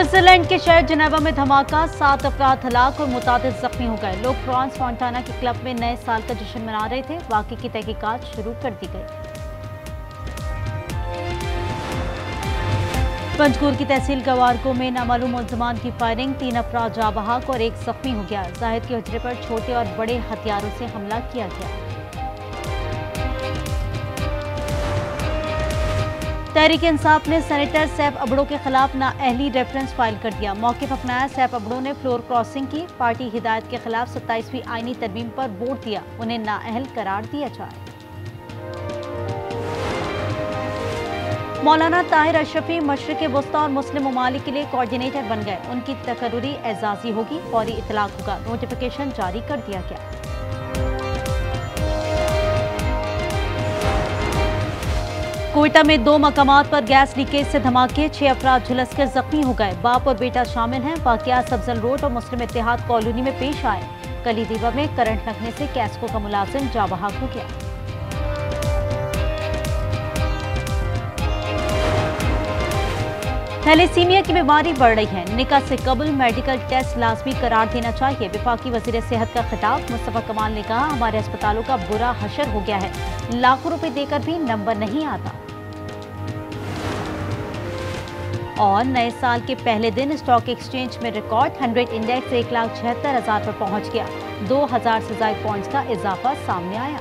Switzerland के शहर Geneva में धमाका, 7 अफराद हलाक और मुतादिद जख्मी हो गए। लोग फ्रांस फॉन्टाना के क्लब में नए साल का जश्न मना रहे थे। वाक़े की तहकीकात शुरू कर दी गई। पंजगुर की तहसील गवारको में नामालूम मुल्ज़िमान की फायरिंग, 3 अफराद जाँ बहक और 1 जख्मी हो गया। जाहिद के हुजरे पर छोटे और बड़े हथियारों से हमला किया गया। तहरीक इंसाफ ने सेनेटर सैफ अबड़ो के खिलाफ नाअहली रेफरेंस फाइल कर दिया। मौक़िफ़ अपनाया। सैफ अबड़ो ने फ्लोर क्रॉसिंग की। पार्टी हिदायत के खिलाफ 27वीं आईनी तरमीम पर वोट दिया। उन्हें नाअहल करार दिया जाए। मौलाना ताहिर अशरफी मशरिक़ वस्ता और मुस्लिम ममालिक के लिए कोऑर्डिनेटर बन गए। उनकी तकर्रुरी एजाज़ी होगी, फौरी इतलाक होगा। नोटिफिकेशन जारी कर दिया गया। कोयटा में 2 मकामात पर गैस लीकेज से धमाके, 6 अफराद झुलस कर जख्मी हो गए। बाप और बेटा शामिल हैं। वाक़ियात सब्जल रोड और मुस्लिम इत्तेहाद कॉलोनी में पेश आए। कलीदीवा में करंट लगने से कैस्को का मुलाजिम जाँ बहक हो गया। थैलेसीमिया की बीमारी बढ़ रही है। निकाह से कबल मेडिकल टेस्ट लाजमी करार देना चाहिए। वफाकी वज़ीर सेहत का खिताब। मुस्तफ़ा कमाल ने कहा, हमारे अस्पतालों का बुरा हशर हो गया है। लाखों रुपए देकर भी नंबर नहीं आता। और नए साल के पहले दिन स्टॉक एक्सचेंज में रिकॉर्ड, 100 इंडेक्स 1,76,000 पर पहुंच गया। 2000 से ज़ायद पॉइंट्स का इजाफा सामने आया।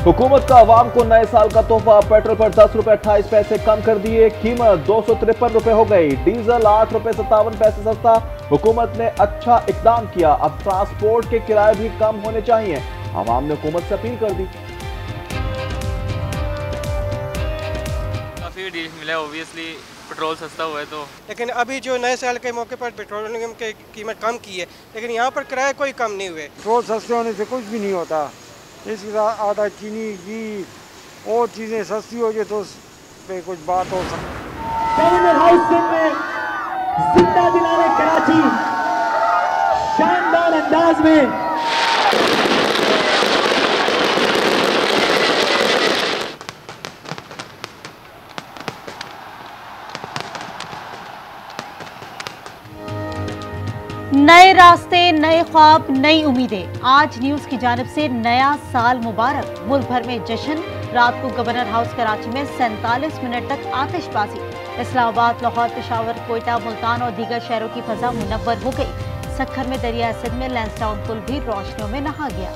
हुकूमत का अवाम को नए साल का तोहफा, पेट्रोल पर 10 रुपए 28 पैसे कम कर दिए। कीमत 253 रुपए हो गई। डीजल 8 रुपए 57 पैसे सस्ता। हुकूमत ने अच्छा इकदाम किया। अब ट्रांसपोर्ट के किराए भी कम होने चाहिए। अवाम ने हुकूमत से अपील कर दी। काफ़ी रिलीफ मिला, ओबियसली पेट्रोल सस्ता हुआ है तो। लेकिन अभी जो नए साल के मौके पर पेट्रोलियम की कीमत कम की है, लेकिन यहाँ पर किराए कोई कम नहीं हुए। पेट्रोल सस्ते होने से कुछ भी नहीं होता। इसके साथ आटा, चीनी, घी और चीज़ें सस्ती हो जाए तो उस पे कुछ बात हो सकती। टर्मिनल हाउस में जिंदा दिलाने कराची शानदार अंदाज में। नए रास्ते, नए ख्वाब, नई उम्मीदें। आज न्यूज की जानिब से नया साल मुबारक। मुल्क भर में जश्न। रात को गवर्नर हाउस कराची में 47 मिनट तक आतिशबाजी। इस्लामाबाद, लाहौर, पेशावर, कोयटा, मुल्तान और दीगर शहरों की फजा मुनव्वर हो गई। सक्खर में दरिया सिंध में लैंसडाउन पुल भी रोशनियों में नहा गया।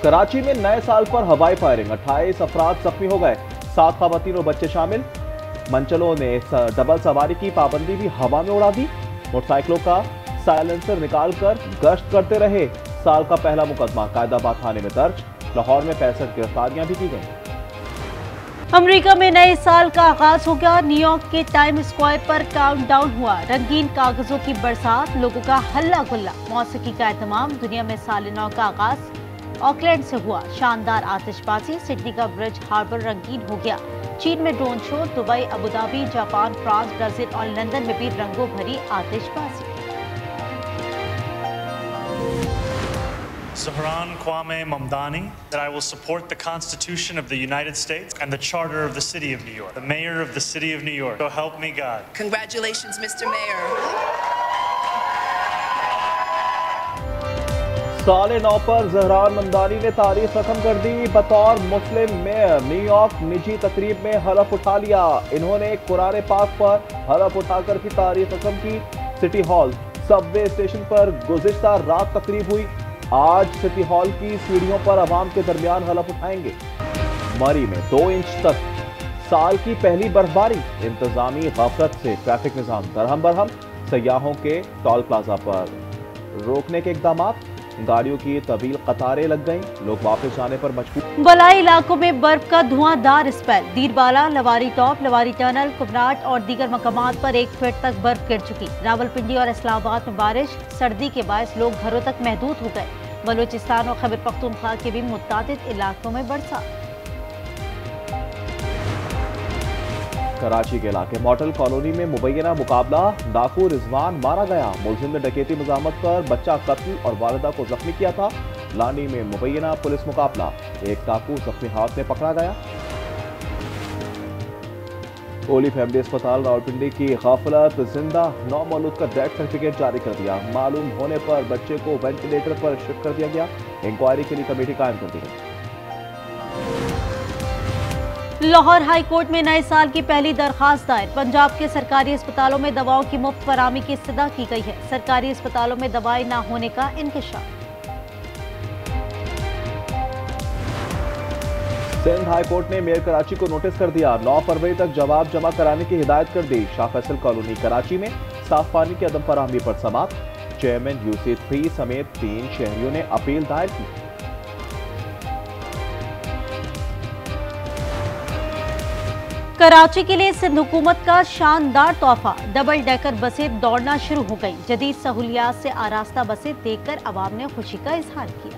कराची में नए साल पर हवाई फायरिंग, 28 अफराद जख्मी हो गए। 7 खवातीन और बच्चे शामिल। मंचलों ने डबल सवारी की पाबंदी भी हवा में उड़ा दी। मोटरसाइकिलों का साइलेंसर निकालकर गश्त करते रहे। साल का पहला मुकदमा कायदाबाद थाने में दर्ज। लाहौर में 65 गिरफ्तारियां भी की गईं। अमेरिका में नए साल का आगाज हो गया। न्यूयॉर्क के टाइम स्क्वायर पर काउंटडाउन हुआ। रंगीन कागजों की बरसात, लोगों का हल्ला गुल्ला। मौसीकी का एहतमाम। दुनिया में साल नौ का आगाज ऑकलैंड से हुआ। शानदार आतिशबाजी। सिडनी का ब्रिज हार्बर रंगीन हो गया। चीन में drone show. Dubai, Abu Dhabi, Japan, France, Brazil और लंदन में भी रंगों भरी आतिशबाजी। Zahran Kwame Mamdani, that I will support the Constitution of the United States and the Charter of the City of New York, the Mayor of the City of New York. So help me God. Congratulations, Mr. Mayor. साल नौ पर ज़हरान ममदानी ने तारीख रकम कर दी। बतौर मुस्लिम mayor New York निजी तकरीब में हलफ उठा लिया। इन्होंने कुरान पाक पर हलफ उठाकर भी तारीख रकम की। सिटी हॉल सबवे स्टेशन पर गुज़िश्ता रात तकरीब हुई। आज सिटी हॉल की सीढ़ियों पर अवाम के दरमियान हलफ उठाएंगे। मरी में 2 इंच तक साल की पहली बर्फबारी। इंतजामी गफलत से ट्रैफिक निजाम दरहम बरहम। सयाहों के टोल प्लाजा पर रोकने के इकदाम। गाड़ियों की तवील कतारें लग गईं। लोग वापस जाने पर मजबूर। बलाई इलाकों में बर्फ का धुआंधार spell. Dir Bala, Lavari top, Lavari tunnel, कुबराट और दीगर मकामात पर 1 फीट तक बर्फ गिर चुकी। रावलपिंडी और इस्लामाबाद में बारिश। सर्दी के बायस लोग घरों तक महदूद हो गए। बलूचिस्तान और खैबर पख्तूनख्वा के भी मुतादिद इलाकों में बरसात। कराची के इलाके मॉडल कॉलोनी में मुबैना मुकाबला। डाकू रिजवान मारा गया। मुलजिम ने डकैती मज़ामत कर बच्चा कत्ल और वालिदा को जख्मी किया था। लानी में मुबैना पुलिस मुकाबला। एक डाकू जख्मी हाथ में पकड़ा गया। ओली फैमिली अस्पताल रावलपिंडी की गफलत जिंदा नौमौलूद का डेथ सर्टिफिकेट जारी कर दिया। मालूम होने पर बच्चे को वेंटिलेटर पर शिफ्ट कर दिया गया। इंक्वायरी के लिए कमेटी कायम कर दी गई। लाहौर हाई कोर्ट में नए साल की पहली दरखास्त दायर। पंजाब के सरकारी अस्पतालों में दवाओं की मुफ्त फराहमी की इस्तदा की गई है। सरकारी अस्पतालों में दवाएं न होने का इंकशाफ। सिंध हाई कोर्ट ने मेयर कराची को नोटिस कर दिया। 9 फरवरी तक जवाब जमा कराने की हिदायत कर दी। शाह फैसल कॉलोनी कराची में साफ पानी की अदम फराहमी पर समाअत। चेयरमैन UC3 समेत 3 शहरियों ने अपील दायर की। कराची के लिए सिंध हुकूमत का शानदार तोहफा। डबल डेकर बसें दौड़ना शुरू हो गई। जदीद सहूलियात से आरास्ता बसें देखकर अवाम ने खुशी का इजहार किया।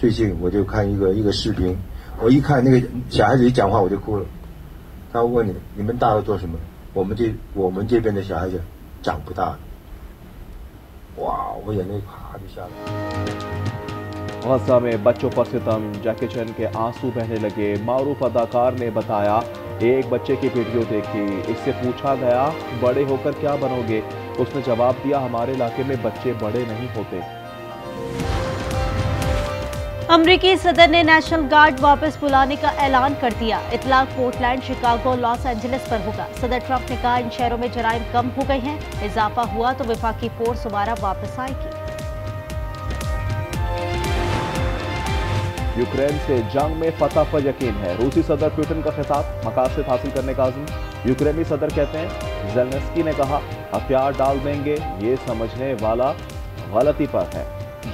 最近我就看一个视频，我一看那个小孩子一讲话我就哭了。他问你们大了做什么？我们这边的小孩子长不大。哇，我眼泪啪就下来。गज़ा में बच्चों पर सितम, जैकी चैन के आंसू बहने लगे। मारूफ अदाकार ने बताया, एक बच्चे की वीडियो देखी, इससे पूछा गया बड़े होकर क्या बनोगे? उसने जवाब दिया, हमारे इलाके में बच्चे बड़े नहीं होते। अमरीकी सदर ने नेशनल गार्ड वापस बुलाने का ऐलान कर दिया। इतलाक पोर्टलैंड, शिकागो, लॉस एंजलिस पर होगा। सदर ट्रंप ने कहा, इन शहरों में जराइम कम हो गए हैं। इजाफा हुआ तो वफाकी फोर्स दोबारा वापस आएगी। यूक्रेन से जंग में फतह पर यकीन है। रूसी सदर पुतिन का खिताब, मकासद हासिल करने का अज़्म। यूक्रेनी सदर कहते हैं, ज़ेलेंस्की ने कहा, हथियार डाल देंगे, ये समझने वाला गलती पर है।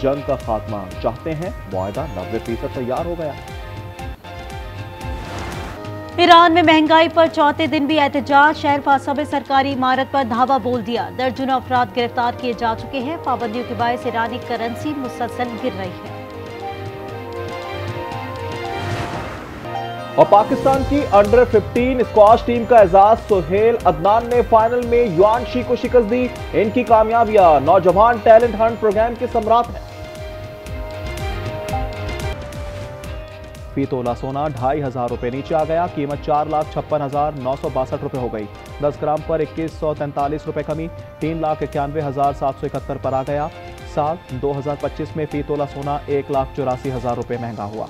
जंग का खात्मा चाहते हैं। मुआहदा 90% तैयार हो गया। ईरान में महंगाई पर चौथे दिन भी एहतजाज। शहर फासा में सरकारी इमारत पर धावा बोल दिया। दर्जनों अफराद गिरफ्तार किए जा चुके हैं। पाबंदियों के बायस ईरानी करेंसी मुसलसल गिर रही है। और पाकिस्तान की अंडर 15 स्क्वाश टीम का एजाज सुहेल अदनान ने फाइनल में युआनशी को शिकस्त दी। इनकी कामयाबियां नौजवान टैलेंट हंट प्रोग्राम के सम्राट हैं। फी तोला सोना 2,500 रुपए नीचे आ गया। कीमत 4,56,962 रुपए हो गई। 10 ग्राम पर 2143 रुपए कमी 3,91,771 पर आ गया। साल 2025 में फी तोला सोना 1,84,000 रुपए महंगा हुआ।